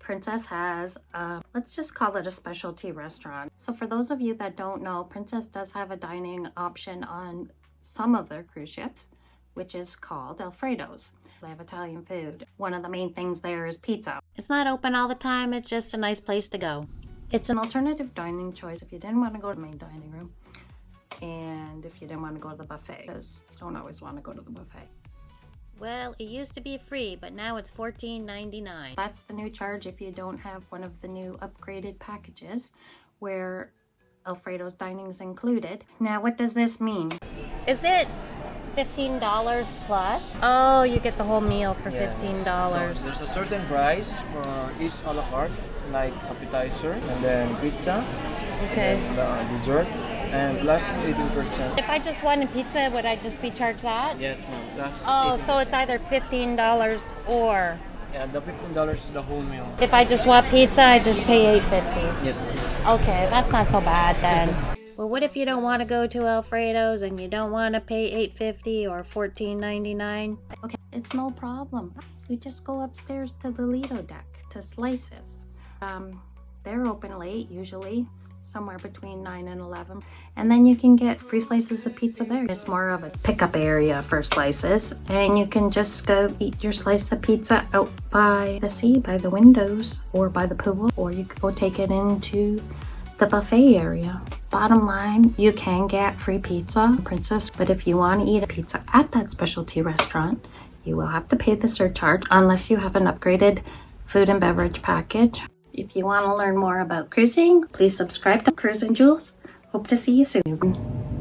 Princess has, let's just call it a specialty restaurant. So for those of you that don't know, Princess does have a dining option on some of their cruise ships, which is called Alfredo's. They have Italian food. One of the main things there is pizza. It's not open all the time, it's just a nice place to go. It's an alternative dining choice if you didn't want to go to the main dining room and if you didn't want to go to the buffet, because you don't always want to go to the buffet. Well, it used to be free, but now it's $14.99. That's the new charge if you don't have one of the new upgraded packages where Alfredo's dining is included. Now, what does this mean? Is it $15 plus? Oh, you get the whole meal for $15. So there's a certain price for each a la carte, like appetizer, and then pizza, Okay. and then dessert, and plus 18%. If I just wanted pizza, would I just be charged that? Yes, ma'am. That's Oh, 18%. so it's either $15 or... Yeah, the $15 is the whole meal. If I just want pizza, I just pay $8.50. Yes, ma'am. Okay, that's not so bad then. Well, what if you don't want to go to Alfredo's and you don't want to pay $8.50 or $14.99? Okay, it's no problem. You just go upstairs to the Lido deck to Slices. They're open late, usually somewhere between 9 and 11. And then you can get free slices of pizza there. It's more of a pickup area for slices. And you can just go eat your slice of pizza out by the sea, by the windows, or by the pool. Or you could go take it into the buffet area. Bottom line, you can get free pizza, Princess, but if you want to eat a pizza at that specialty restaurant, you will have to pay the surcharge unless you have an upgraded food and beverage package. If you want to learn more about cruising, please subscribe to Cruisinjules. Hope to see you soon.